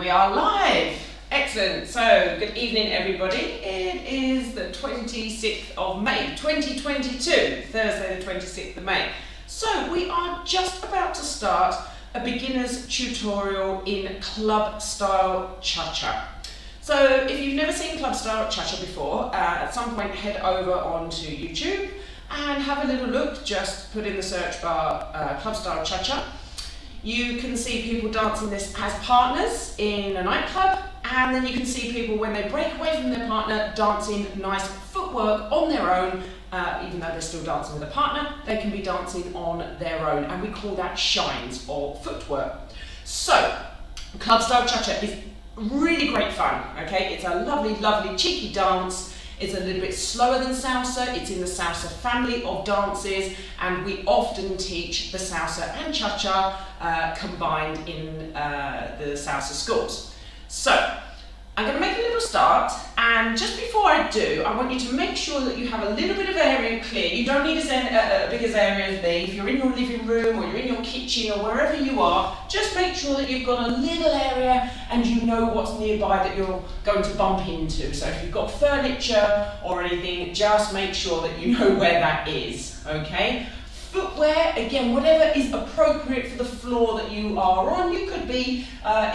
we are live. Excellent. So, good evening, everybody. It is the 26th of May, 2022, Thursday the 26th of May. So, we are just about to start a beginner's tutorial in club style cha-cha. So, if you've never seen club style cha-cha before, at some point head over onto YouTube and have a little look. Just put in the search bar club style cha-cha. You can see people dancing this as partners in a nightclub, and then you can see people when they break away from their partner dancing nice footwork on their own. Even though they're still dancing with a partner, they can be dancing on their own, and we call that shines or footwork. So, club style cha-cha is really great fun, okay? It's a lovely, lovely cheeky dance. It's a little bit slower than salsa. It's in the salsa family of dances, and we often teach the salsa and cha-cha combined in the salsa schools. So, I'm going to make a little start, and just before I do, I want you to make sure that you have a little bit of area clear. You don't need a big as area as me. If you're in your living room or you're in your kitchen or wherever you are, just make sure that you've got a little area and you know what's nearby that you're going to bump into. So if you've got furniture or anything, just make sure that you know where that is, okay? Footwear, again, whatever is appropriate for the floor that you are on. You could be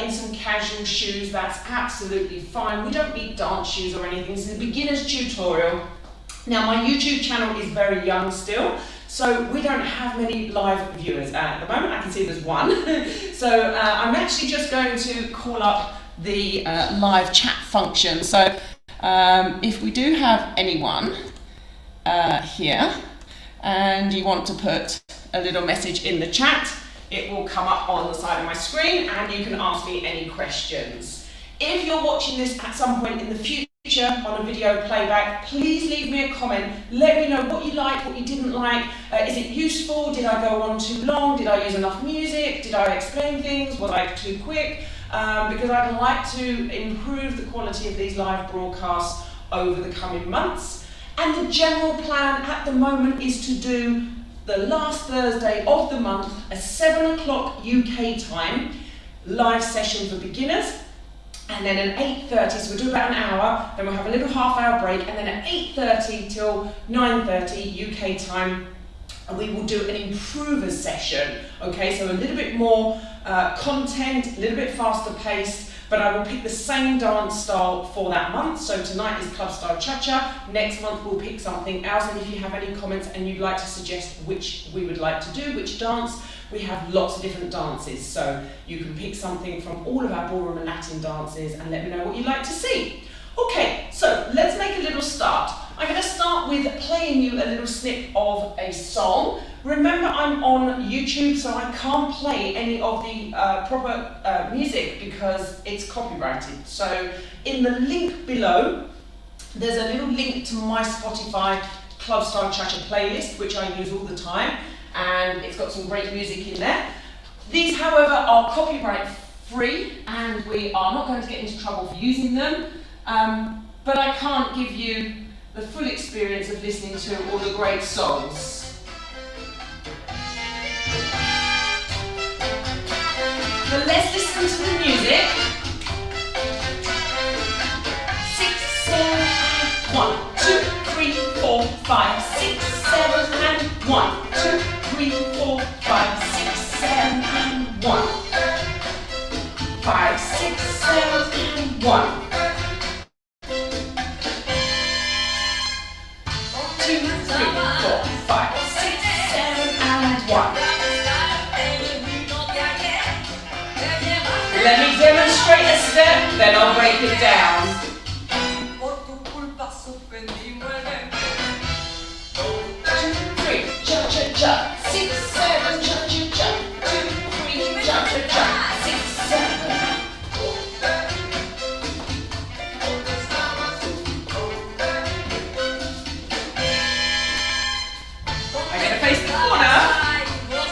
in some casual shoes, that's absolutely fine. We don't need dance shoes or anything. This is a beginner's tutorial. Now, my YouTube channel is very young still, so we don't have many live viewers at the moment. I can see there's one. So I'm actually just going to call up the live chat function. So if we do have anyone here, and you want to put a little message in the chat, it will come up on the side of my screen and you can ask me any questions. If you're watching this at some point in the future on a video playback, please leave me a comment. Let me know what you liked, what you didn't like. Is it useful? Did I go on too long? Did I use enough music? Did I explain things? Was I too quick? Because I'd like to improve the quality of these live broadcasts over the coming months. And the general plan at the moment is to do the last Thursday of the month, a 7 o'clock UK time, live session for beginners, and then at 8:30, so we'll do about an hour, then we'll have a little half-hour break, and then at 8:30 till 9:30 UK time, we will do an improvers session, okay, so a little bit more content, a little bit faster paced, but I will pick the same dance style for that month. So tonight is club style cha-cha, next month we'll pick something else, and if you have any comments and you'd like to suggest which we would like to do, which dance, we have lots of different dances, so you can pick something from all of our Ballroom Latin dances and let me know what you'd like to see. Okay, so let's make a little start. I'm going to start with playing you a little snip of a song. Remember, I'm on YouTube, so I can't play any of the proper music because it's copyrighted. So in the link below, there's a little link to my Spotify Club Style Cha-Cha playlist, which I use all the time, and it's got some great music in there. These, however, are copyright free, and we are not going to get into trouble for using them, but I can't give you the full experience of listening to all the great songs. So let's listen to the music. 6, 7, 1, 2, 3, 4, 5, 6, 7, and 1, 2, 3, 4, 5, 6, 7, and 1. 5, 6, 7, and 1. 2, 3, 4, 5, 6, 7, and 1. Let me demonstrate a step, then I'll break it down. 2, 3, cha-cha-cha. 6, 7, cha-cha-cha. 2, 3, cha-cha-cha. 6, 7. I'm going to face the corner.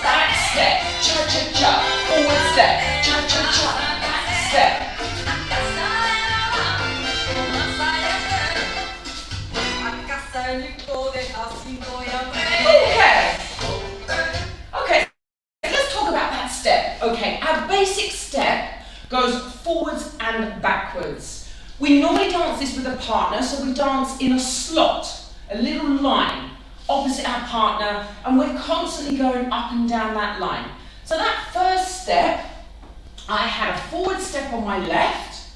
Back step, cha-cha-cha. Forward step, cha-cha-cha. Back step. Okay, let's talk about that step. Okay, our basic step goes forwards partner, so we dance in a slot, a little line opposite our partner, and we're constantly going up and down that line. So that first step, I had a forward step on my left,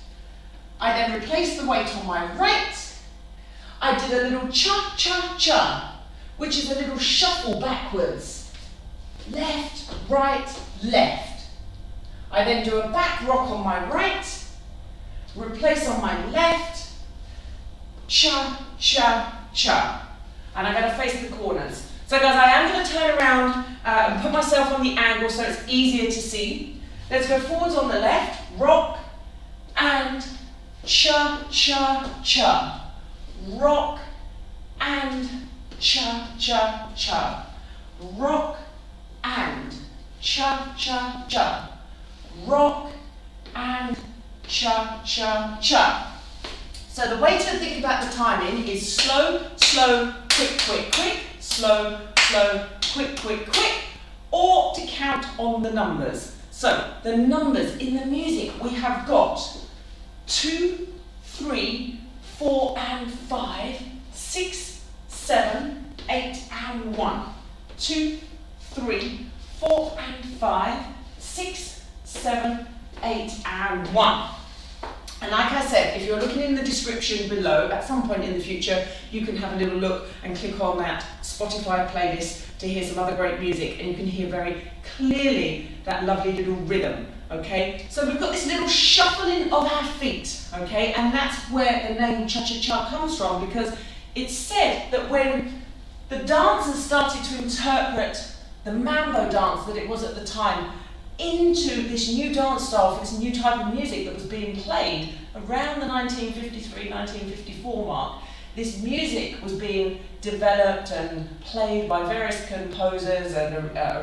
I then replaced the weight on my right, I did a little cha-cha-cha, which is a little shuffle backwards, left, right, left. I then do a back rock on my right, replace on my left, cha-cha-cha. And I'm going to face the corners. So guys, I am going to turn around and put myself on the angle so it's easier to see. Let's go forwards on the left, rock and cha-cha-cha. Rock and cha-cha-cha. Rock and cha-cha-cha. Rock and cha-cha-cha. So the way to think about the timing is slow, slow, quick, quick, quick, slow, slow, quick, quick, quick, or to count on the numbers. So the numbers in the music, we have got 2, 3, 4 and 5, 6, 7, 8 and 1. 2, 3, 4 and 5, 6, 7, 8 and 1. And like I said, if you're looking in the description below, at some point in the future, you can have a little look and click on that Spotify playlist to hear some other great music, and you can hear very clearly that lovely little rhythm, okay? So we've got this little shuffling of our feet, okay? And that's where the name cha-cha-cha comes from, because it's said that when the dancers started to interpret the mambo dance that it was at the time into this new dance style, for this new type of music that was being played around the 1953, 1954 mark. This music was being developed and played by various composers and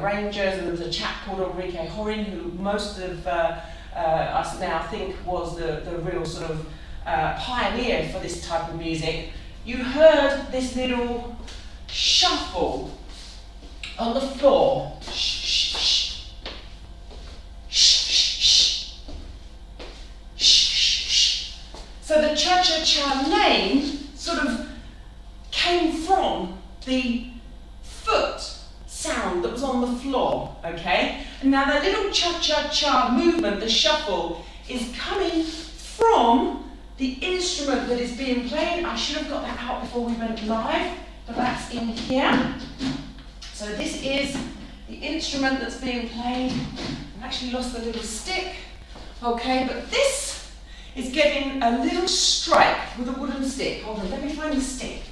arrangers, and there was a chap called Enrique Horin, who most of us now think was the real sort of pioneer for this type of music. You heard this little shuffle on the floor. So the cha-cha-cha name sort of came from the foot sound that was on the floor, okay? And now that little cha-cha-cha movement, the shuffle, is coming from the instrument that is being played. I should have got that out before we went live, but that's in here. So this is the instrument that's being played. I've actually lost the little stick, okay? But this is getting a little strike with a wooden stick. Hold on, let me find the stick.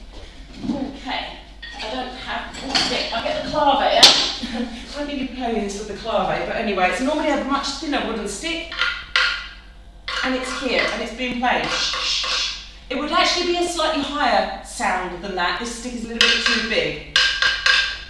Okay, I don't have a stick. I'll get the clave out. I need to play this with the clave, but anyway, it's normally a much thinner wooden stick, and it's here, and it's being played. It would actually be a slightly higher sound than that. This stick is a little bit too big.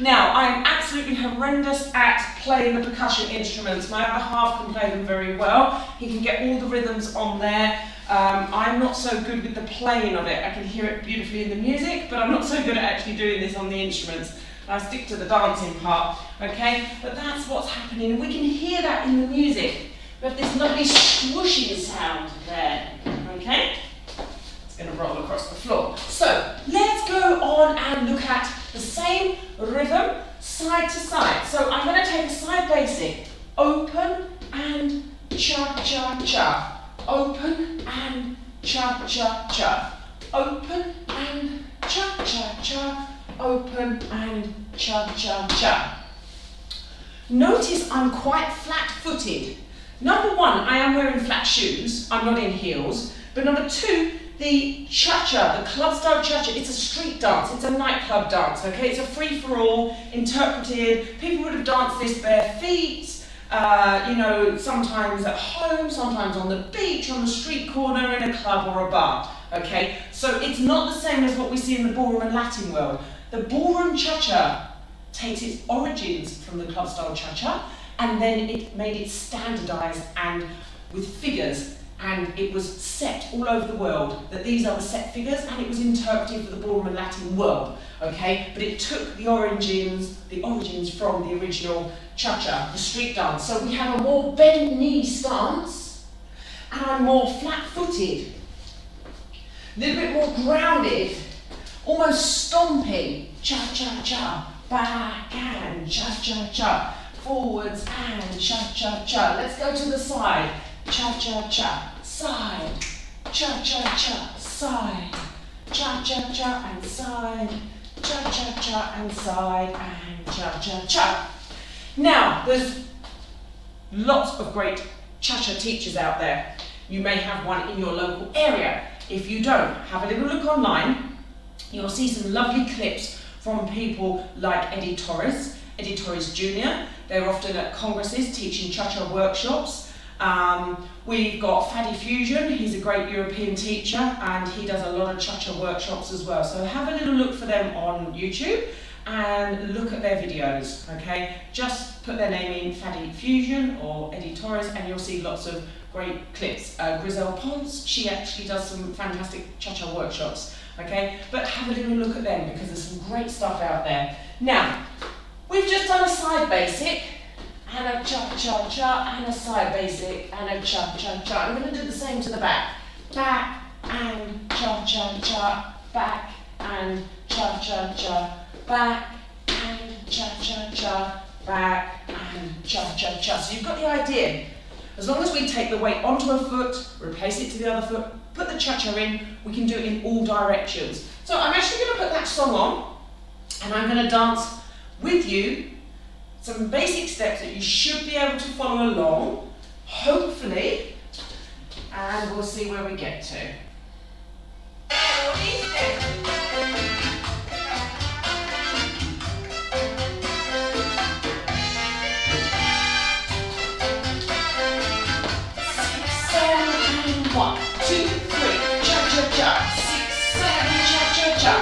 Now, I'm absolutely horrendous at playing the percussion instruments. My other half can play them very well. He can get all the rhythms on there. I'm not so good with the playing of it. I can hear it beautifully in the music, but I'm not so good at actually doing this on the instruments. I stick to the dancing part, okay? But that's what's happening, and we can hear that in the music. We have this lovely swooshing sound there, okay? It's going to roll across the floor. So, let's go on and look at the same rhythm, side to side. So I'm going to take a side basic. Open and cha-cha-cha. Open and cha-cha-cha. Open and cha-cha-cha. Open and cha-cha-cha. Notice I'm quite flat-footed. Number one, I am wearing flat shoes. I'm not in heels. But number two, the cha-cha, the club-style cha-cha, it's a street dance, it's a nightclub dance, okay? It's a free-for-all, interpreted. People would have danced this bare feet, you know, sometimes at home, sometimes on the beach, on the street corner, in a club or a bar, okay? So it's not the same as what we see in the ballroom and Latin world. The ballroom cha-cha takes its origins from the club-style cha-cha, and then it made it standardized and with figures, and it was set all over the world that these are the set figures, and it was interpreted for the ballroom and Latin world, okay? But it took the origins from the original cha-cha, the street dance. So we have a more bent knee stance, and I'm more flat-footed. A little bit more grounded, almost stomping. Cha-cha-cha, back and cha-cha-cha. Forwards and cha-cha-cha. Let's go to the side. Cha-cha-cha, side. Cha-cha-cha, side. Cha-cha-cha and side. Cha-cha-cha and side and cha-cha-cha. Now, there's lots of great cha-cha teachers out there. You may have one in your local area. If you don't, have a little look online. You'll see some lovely clips from people like Eddie Torres Jr. They're often at congresses teaching cha-cha workshops. We've got Faddy Fusion. He's a great European teacher and he does a lot of cha-cha workshops as well. So have a little look for them on YouTube and look at their videos, okay? Just put their name in, Faddy Fusion or Eddie Torres, and you'll see lots of great clips. Griselle Ponce, she actually does some fantastic cha-cha workshops, okay? But have a little look at them because there's some great stuff out there. Now, we've just done a side basic, and a cha-cha-cha, and a side basic, and a cha-cha-cha. I'm going to do the same to the back. Back and cha-cha-cha, back and cha-cha-cha, back and cha-cha-cha, back and cha-cha-cha. So you've got the idea. As long as we take the weight onto a foot, replace it to the other foot, put the cha-cha in, we can do it in all directions. So I'm actually going to put that song on, and I'm going to dance with you some basic steps that you should be able to follow along, hopefully, and we'll see where we get to. One, two, three, cha-cha-cha, 6, 7, cha-cha-cha.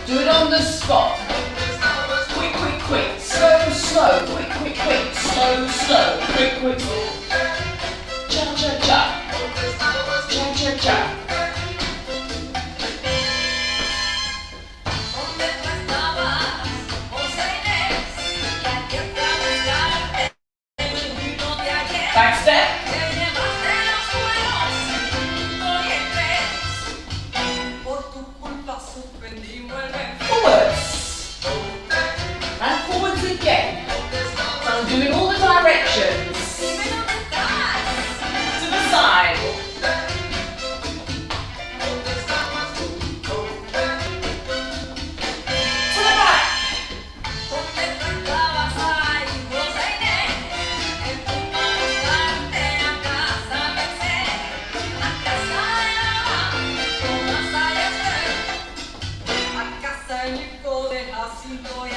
Do it on the spot. Quick, quick, quick, slow, slow, quick, quick, quick, slow, slow, quick, quick, cha-cha-cha, cha-cha-cha. Back step. Doing all the directions to the side. To the back.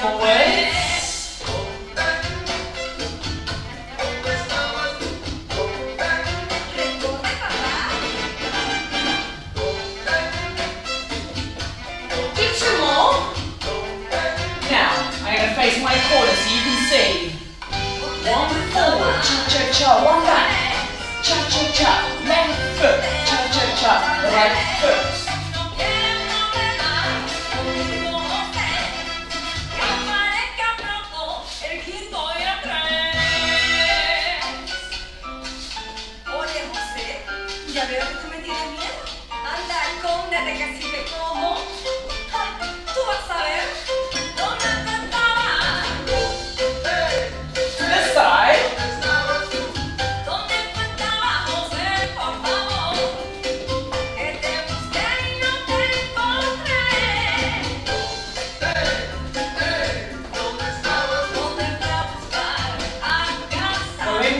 Forward. Face my corner so you can see. One forward, cha-cha-cha, one back, cha-cha-cha, left foot, cha-cha-cha, right foot. Oye, José, ya veo que tú me tienes miedo. Anda, escóndete que si te como, tú vas a ver.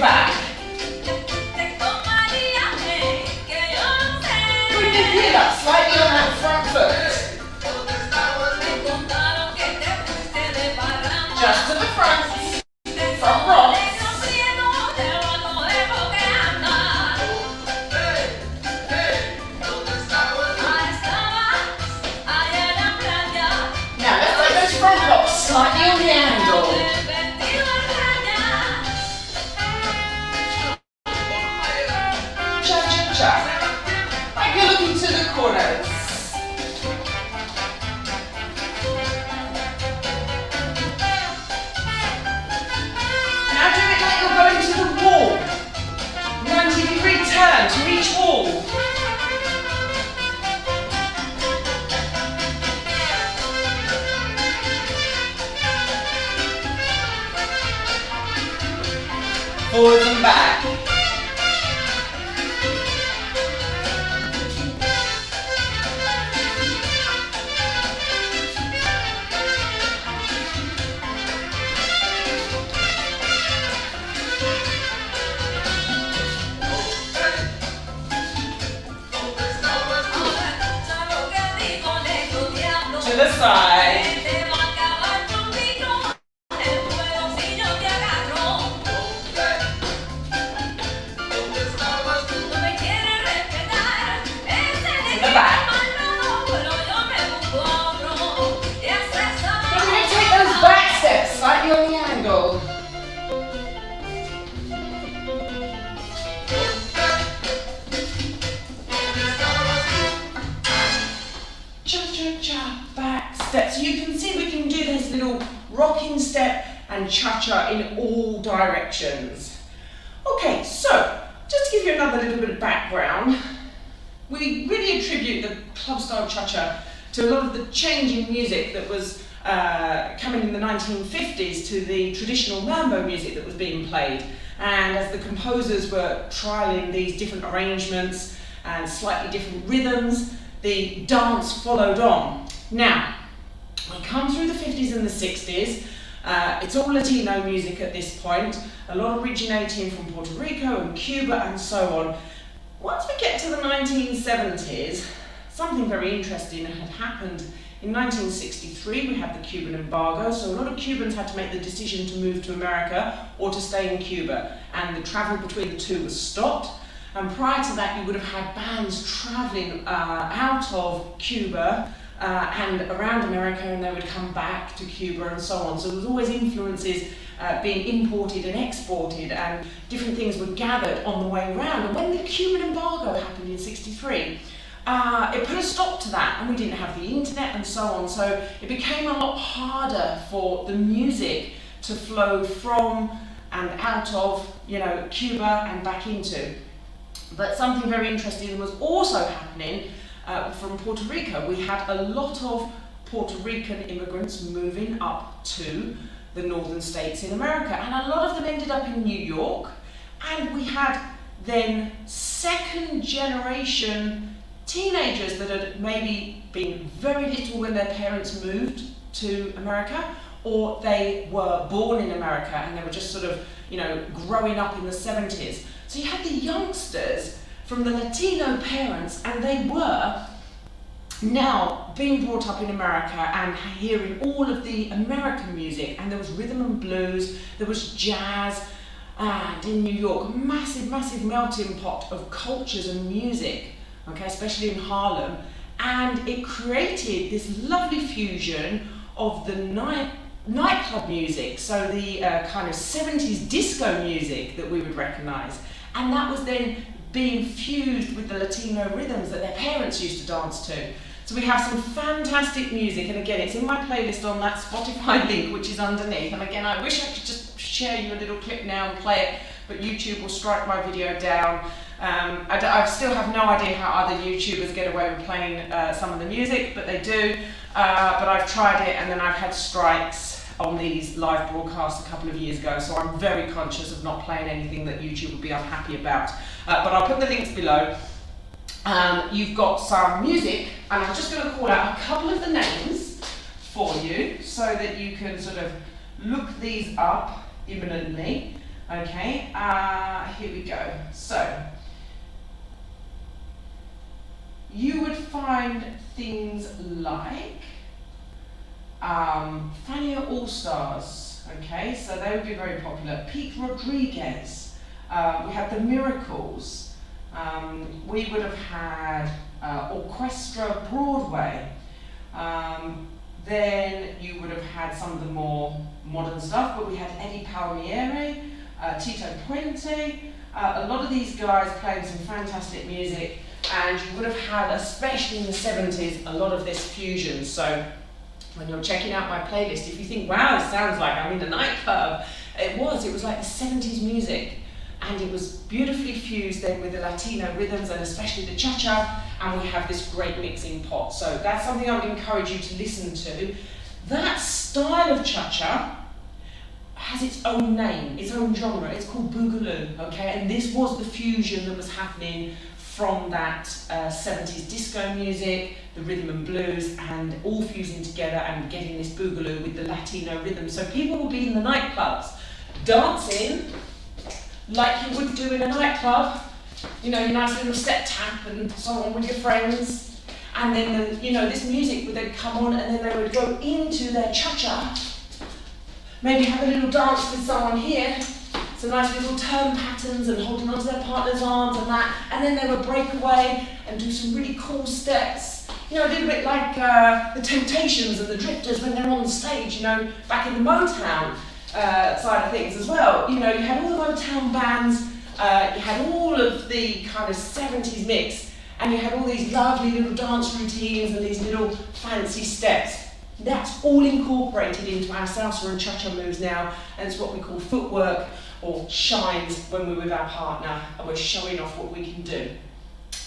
Back. Bring the heel up slightly on that front foot. Just to the front. Front rock. Now let's take those front rocks slightly on the angle. Like you're looking to the corners. Now do it like you're going to the wall. 90-degree turn to each wall. forwards and back. To the side. Slightly on the angle. Cha-cha-cha, back step. So you can see we can do this little rocking step and cha-cha in all directions. Okay, so just to give you another little bit of background, we really attribute the club style cha-cha to a lot of the change in music that was coming in the 1950s to the traditional mambo music that was being played. And as the composers were trialing these different arrangements and slightly different rhythms, the dance followed on. Now, we come through the 50s and the 60s. It's all Latino music at this point, a lot originating from Puerto Rico and Cuba and so on. Once we get to the 1970s, something very interesting had happened. In 1963, we had the Cuban embargo, so a lot of Cubans had to make the decision to move to America or to stay in Cuba, and the travel between the two was stopped. And prior to that, you would have had bands traveling out of Cuba and around America, and they would come back to Cuba and so on. So there was always influences being imported and exported, and different things were gathered on the way around. And when the Cuban embargo happened in '63, it put a stop to that, and we didn't have the internet and so on, so it became a lot harder for the music to flow from and out of, Cuba and back into. But something very interesting was also happening from Puerto Rico. We had a lot of Puerto Rican immigrants moving up to the northern states in America, and a lot of them ended up in New York, and we had then second generation teenagers that had maybe been very little when their parents moved to America, or they were born in America and they were just sort of, growing up in the 70s. So you had the youngsters from the Latino parents, and they were now being brought up in America and hearing all of the American music, and there was rhythm and blues, there was jazz, and in New York, a massive, massive melting pot of cultures and music. Okay, especially in Harlem, and it created this lovely fusion of the nightclub music, so the kind of 70s disco music that we would recognise, and that was then being fused with the Latino rhythms that their parents used to dance to. So we have some fantastic music, and again, it's in my playlist on that Spotify link, which is underneath, and again, I wish I could just share you a little clip now and play it, but YouTube will strike my video down. I still have no idea how other YouTubers get away with playing some of the music, but they do. But I've tried it, and then I've had strikes on these live broadcasts a couple of years ago, so I'm very conscious of not playing anything that YouTube would be unhappy about. But I'll put the links below. You've got some music, and I'm just going to call out a couple of the names for you so that you can sort of look these up imminently. Okay, here we go. So, you would find things like Fania All-Stars, okay, so they would be very popular. Pete Rodriguez, we had the Miracles, we would have had Orchestra Broadway, then you would have had some of the more modern stuff, but we had Eddie Palmieri, Tito Puente, a lot of these guys playing some fantastic music, and you would have had, especially in the 70s, a lot of this fusion. So when you're checking out my playlist, if you think, wow, it sounds like I'm in a nightclub, it was like the 70s music, and it was beautifully fused then with the Latino rhythms and especially the cha-cha, and we have this great mixing pot. So that's something I would encourage you to listen to. That style of cha-cha has its own name, its own genre. It's called Boogaloo, okay? And this was the fusion that was happening from that 70s disco music, the rhythm and blues, and all fusing together and getting this Boogaloo with the Latino rhythm. So people will be in the nightclubs dancing like you would do in a nightclub, you know, your nice little step tap and so on with your friends. And then, this music would then come on, and then they would go into their cha-cha, maybe have a little dance with someone here, some nice little turn patterns and holding onto their partner's arms and that, and then they would break away and do some really cool steps. You know, a little bit like the Temptations and the Drifters when they're on stage, back in the Motown side of things as well. You had all the Motown bands, you had all of the kind of 70s mix, and you had all these lovely little dance routines and these little fancy steps. That's all incorporated into our salsa and cha-cha moves now, and it's what we call footwork or shines when we're with our partner and we're showing off what we can do.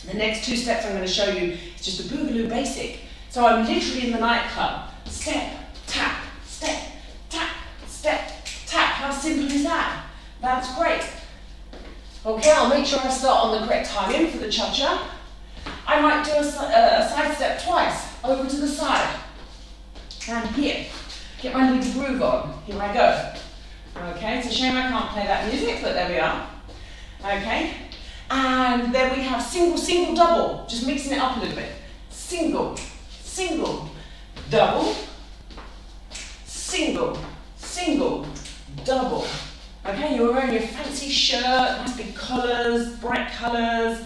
The next two steps I'm going to show you is just a Boogaloo basic. So I'm literally in the nightclub. Step, tap, step, tap, step, tap. How simple is that? That's great. Okay, I'll make sure I start on the correct timing for the cha-cha. I might do a side step twice, over to the side. And here, get my little groove on. Here I go. Okay, it's a shame I can't play that music, but there we are. Okay, and then we have single, single, double, just mixing it up a little bit. Single, single, double, single, single, double. Okay, you're wearing your fancy shirt, nice big collars, bright colours.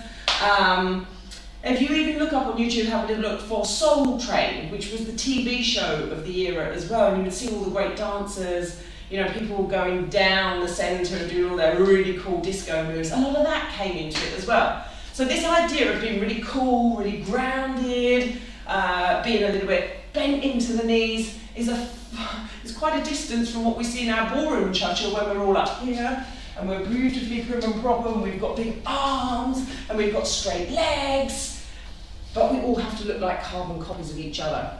If you even look up on YouTube, have a little look for Soul Train, which was the TV show of the era as well, and you would see all the great dancers, people going down the centre and doing all their really cool disco moves. A lot of that came into it as well. So this idea of being really cool, really grounded, being a little bit bent into the knees is quite a distance from what we see in our ballroom cha-cha when we're all up here and we're beautifully prim and proper and we've got big arms and we've got straight legs, but we all have to look like carbon copies of each other.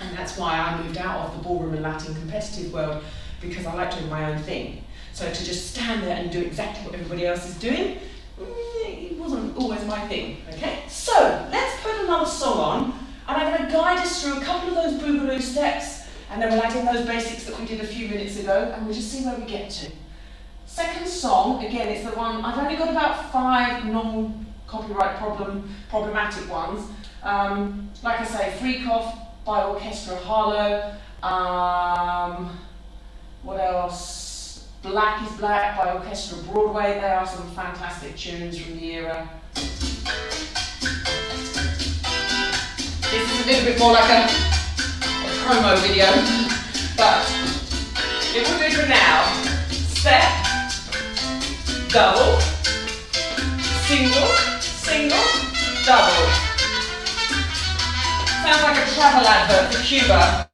And that's why I moved out of the ballroom and Latin competitive world, because I like doing my own thing. So to just stand there and do exactly what everybody else is doing, it wasn't always my thing, okay? So let's put another song on, and I'm going to guide us through a couple of those Boogaloo steps, and then we'll add in those basics that we did a few minutes ago, and we'll just see where we get to. Second song, again, it's the one, I've only got about 5 non-copyright problematic ones. Like I say, Freak Off by Orchestra Harlow. What else? Black is Black by Orchestra Broadway. There are some fantastic tunes from the era. This is a little bit more like a promo video, but it will do for now. Step, double, single, single, double. Sounds like a travel advert for Cuba.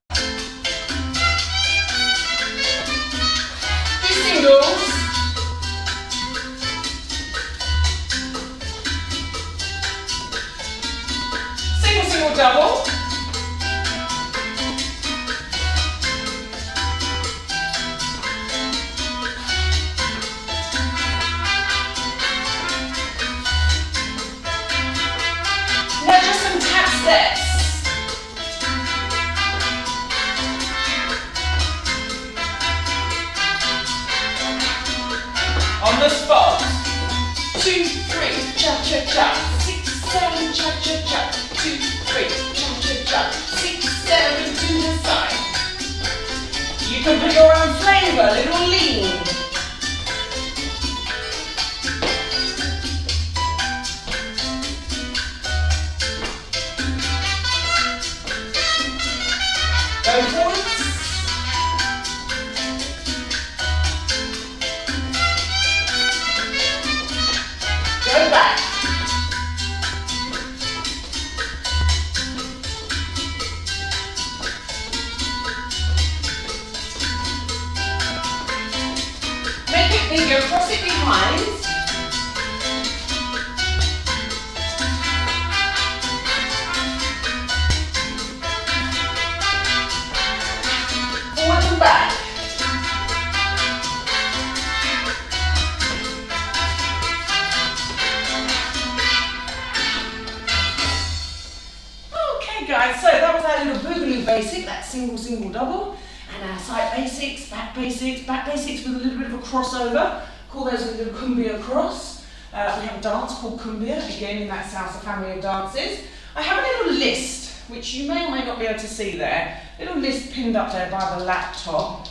Singles, single, single, double, now just some tap steps. On the spot. 2, 3, cha-cha-cha. 6, 7, cha-cha-cha. 2, 3, cha-cha-cha. 6, 7 to the side. You can put your own flavour, little lean. Go forwards. Go back. Make it bigger, cross it behind. Forward and back. basic, that's single, single, double, and our side basics, back basics with a little bit of a crossover. Call those a little cumbia cross. We have a dance called cumbia, again in that salsa family of dances. I have a little list, which you may or may not be able to see there, little list pinned up there by the laptop.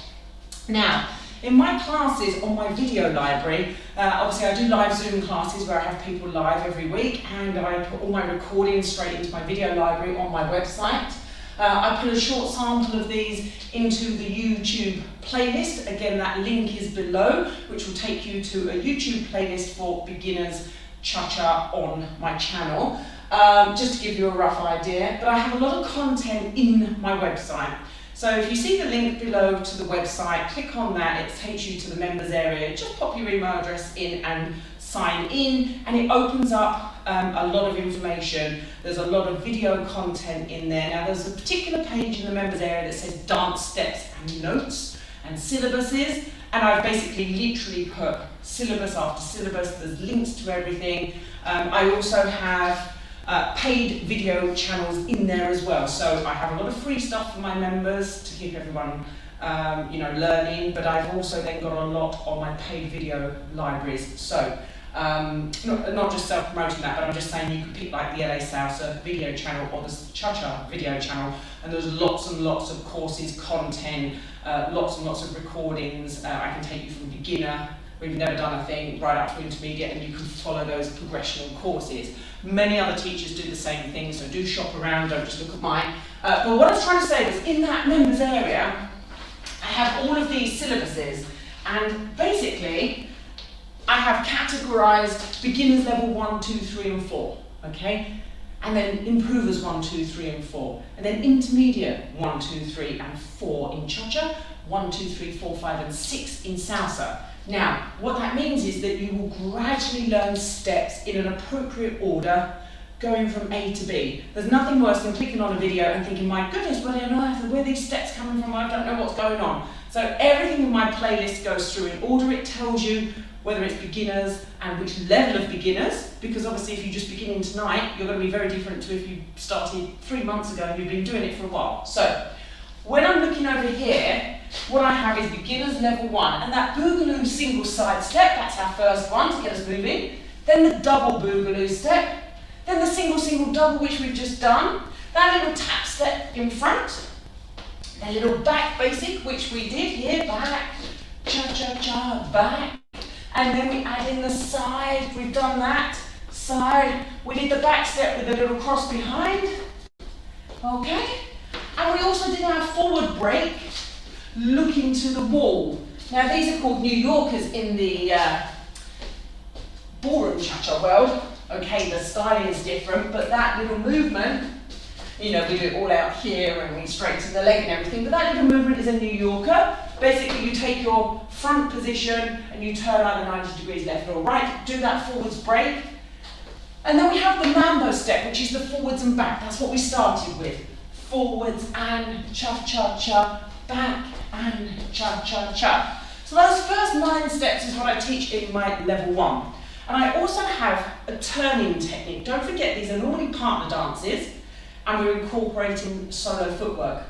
Now, in my classes on my video library, obviously I do live Zoom classes where I have people live every week, and I put all my recordings straight into my video library on my website. I put a short sample of these into the YouTube playlist. Again, that link is below, which will take you to a YouTube playlist for beginners cha-cha on my channel. Just to give you a rough idea, but I have a lot of content in my website. So if you see the link below to the website, click on that, it takes you to the members area. Just pop your email address in and sign in, and it opens up a lot of information. There's a lot of video content in there. Now there's a particular page in the members area that says dance steps and notes and syllabuses, and I've basically literally put syllabus after syllabus. There's links to everything. I also have paid video channels in there as well. So I have a lot of free stuff for my members to keep everyone learning, but I've also then got a lot on my paid video libraries. So not just self-promoting that, but I'm just saying you could pick like the LA Salsa video channel or the Cha-Cha video channel, and there's lots and lots of courses, content, lots and lots of recordings. I can take you from beginner, where you've never done a thing, right up to intermediate, and you can follow those progressional courses. Many other teachers do the same thing, so do shop around, don't just look at mine. But what I was trying to say was, in that members area, I have all of these syllabuses, and basically, I have categorized beginners level 1, 2, 3, and 4, okay? And then improvers 1, 2, 3, and 4. And then intermediate 1, 2, 3, and 4 in cha-cha, 1, 2, 3, 4, 5, and 6 in salsa. Now, what that means is that you will gradually learn steps in an appropriate order, going from A to B. There's nothing worse than clicking on a video and thinking, my goodness, where are these steps coming from? I don't know what's going on. So everything in my playlist goes through in order. It tells you whether it's beginners and which level of beginners, because obviously if you're just beginning tonight, you're going to be very different to if you started 3 months ago and you've been doing it for a while. So when I'm looking over here, what I have is beginners level 1, and that boogaloo single side step, that's our first one to get us moving. Then the double boogaloo step, then the single single double, which we've just done, that little tap step in front, a little back basic, which we did here, back, cha-cha-cha, back, and then we add in the side, we've done that, side, we did the back step with a little cross behind, okay, and we also did our forward break, looking to the wall. Now these are called New Yorkers in the ballroom cha-cha world, okay, the styling is different, but that little movement, we do it all out here and we straighten the leg and everything, but that little movement is a New Yorker. Basically, you take your front position and you turn either 90 degrees left or right, do that forwards break. And then we have the mambo step, which is the forwards and back. That's what we started with. Forwards and cha-cha-cha, back and cha-cha-cha. So those first 9 steps is what I teach in my level 1. And I also have a turning technique. Don't forget, these are normally partner dances, and we're incorporating solo footwork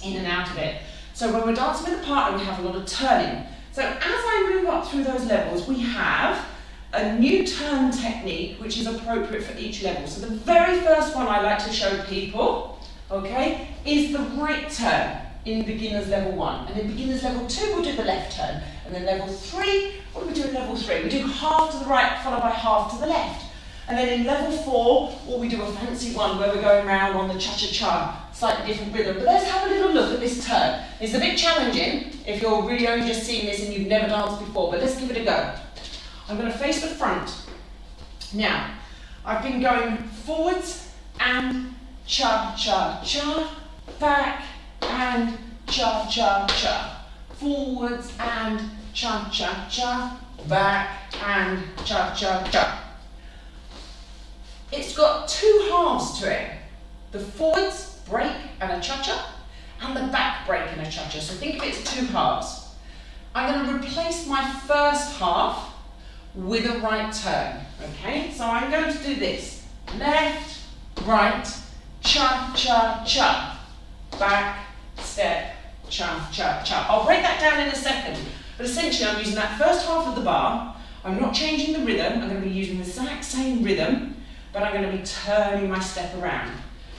in and out of it. So when we're dancing with a partner, we have a lot of turning. So as I move up through those levels, we have a new turn technique which is appropriate for each level. So the very first one I like to show people, okay, is the right turn in beginners level 1. And in beginners level 2, we'll do the left turn. And then level 3, what do we do in level 3? We do half to the right followed by half to the left. And then in level 4, or we do a fancy one where we're going around on the cha-cha-cha, slightly different rhythm. But let's have a little look at this turn. It's a bit challenging if you're really only just seeing this and you've never danced before, but let's give it a go. I'm going to face the front. Now, I've been going forwards and cha-cha-cha, back and cha-cha-cha, forwards and cha-cha-cha, back and cha-cha-cha. It's got 2 halves to it, the forwards break and a cha-cha, and the back break and a cha-cha. So think of it as 2 halves. I'm going to replace my first half with a right turn, okay? So I'm going to do this, left, right, cha-cha-cha, back, step, cha, cha, cha. I'll break that down in a second, but essentially I'm using that first half of the bar. I'm not changing the rhythm, I'm going to be using the exact same rhythm, but I'm going to be turning my step around.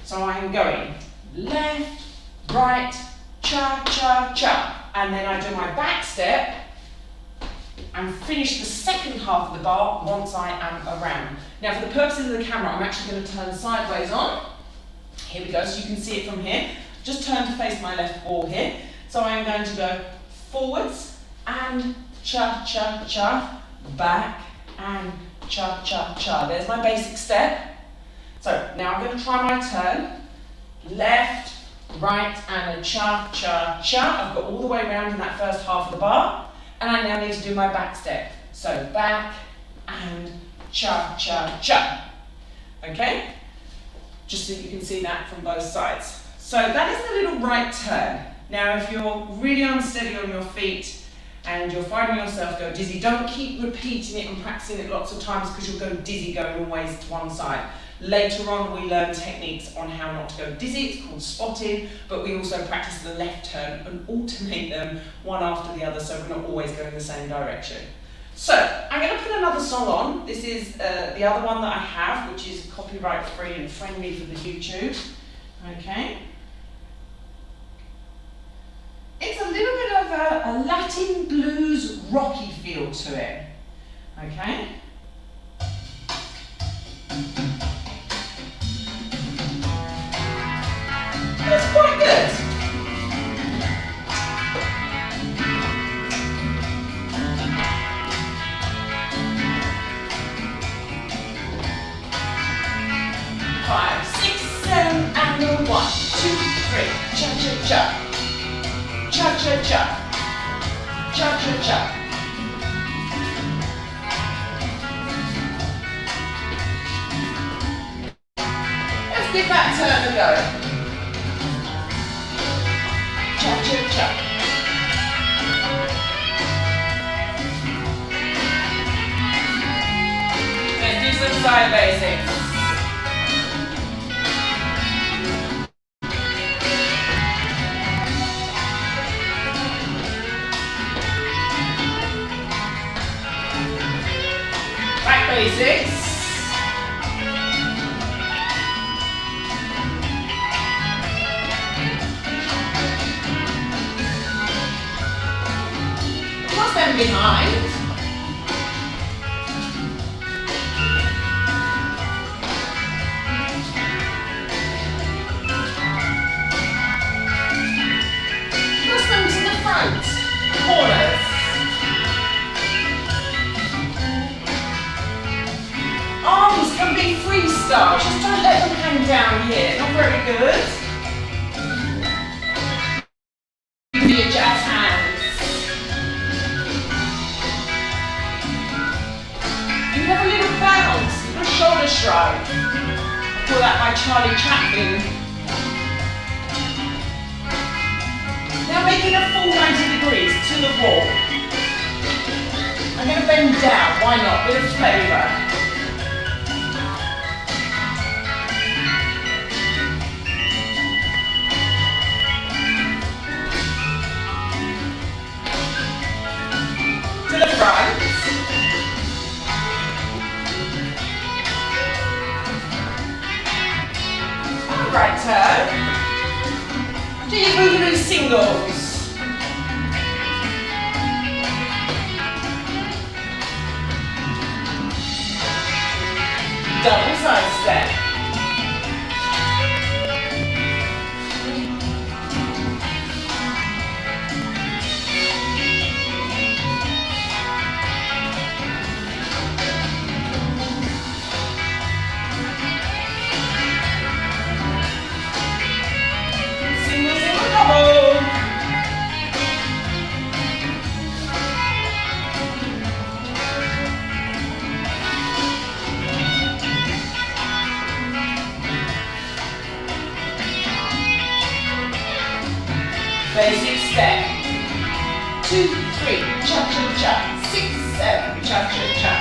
So I'm going left, right, cha, cha, cha, and then I do my back step and finish the second half of the bar once I am around. Now for the purposes of the camera, I'm actually going to turn sideways on. Here we go, so you can see it from here. Just turn to face my left wall here. So I'm going to go forwards and cha, cha, cha, back and cha, cha, cha. There's my basic step. So now I'm going to try my turn. Left, right, and a cha, cha, cha. I've got all the way around in that first half of the bar. And I now need to do my back step. So back and cha, cha, cha. Okay? Just so you can see that from both sides. So that is the little right turn. Now if you're really unsteady on your feet and you're finding yourself go dizzy, don't keep repeating it and practicing it lots of times because you'll go dizzy going always to one side. Later on we learn techniques on how not to go dizzy, it's called spotting, but we also practice the left turn and alternate them one after the other so we're not always going the same direction. So, I'm going to put another song on. This is the other one that I have, which is copyright free and friendly for the YouTube. Okay. It's a little bit of a Latin blues rocky feel to it. Okay. That's quite good. Five, six, seven, and a 1, 2, 3. Cha cha cha. Cha cha cha. Cha cha cha. Let's give that turn a go. Cha cha cha. Let's do some side basics. Basics. Cross them behind. Cross them to the front. Corners. Arms can be freestyle, just don't let them hang down here, not very good. Do your jazz hands. You have a little bounce, a little shoulder shrug. I call that my Charlie Chaplin. Now making a full 90 degrees to the wall. I'm going to bend down, why not, bit of flavour. To the front. And right turn. Do your boogaloo singles. Double side step. Basic step. 2, 3, cha cha cha. 6, 7, cha cha cha.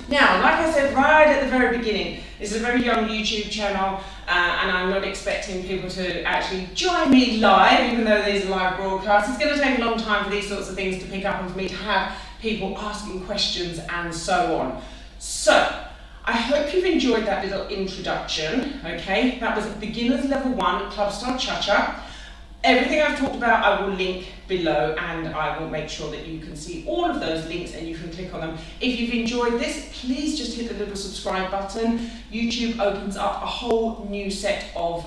Now, like I said right at the very beginning, this is a very young YouTube channel and I'm not expecting people to actually join me live, even though there's a live broadcast. It's going to take a long time for these sorts of things to pick up and for me to have people asking questions and so on. So, I hope you've enjoyed that little introduction, okay? That was beginner's level 1, club style cha-cha. Everything I've talked about I will link below and I will make sure that you can see all of those links and you can click on them. If you've enjoyed this, please just hit the little subscribe button. YouTube opens up a whole new set of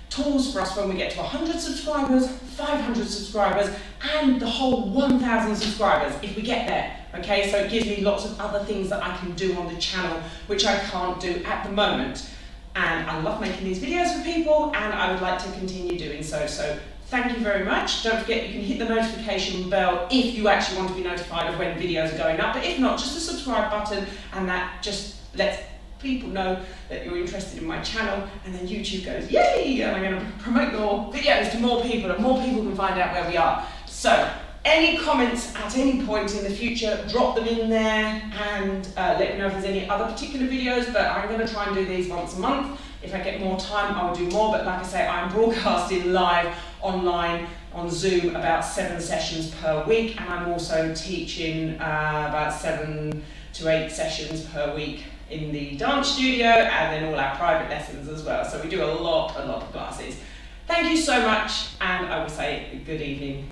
tools for us when we get to 100 subscribers, 500 subscribers, and the whole 1,000 subscribers if we get there. Okay, so it gives me lots of other things that I can do on the channel which I can't do at the moment. And I love making these videos for people and I would like to continue doing so. So thank you very much. Don't forget you can hit the notification bell if you actually want to be notified of when videos are going up. But if not, just the subscribe button and that just lets people know that you're interested in my channel, and then YouTube goes, yay! And I'm going to promote your videos to more people and more people can find out where we are. So any comments at any point in the future, drop them in there and let me know if there's any other particular videos, but I'm going to try and do these once a month. If I get more time, I'll do more, but like I say, I'm broadcasting live online on Zoom about 7 sessions per week, and I'm also teaching about 7 to 8 sessions per week in the dance studio and then all our private lessons as well. So we do a lot of classes. Thank you so much, and I will say good evening.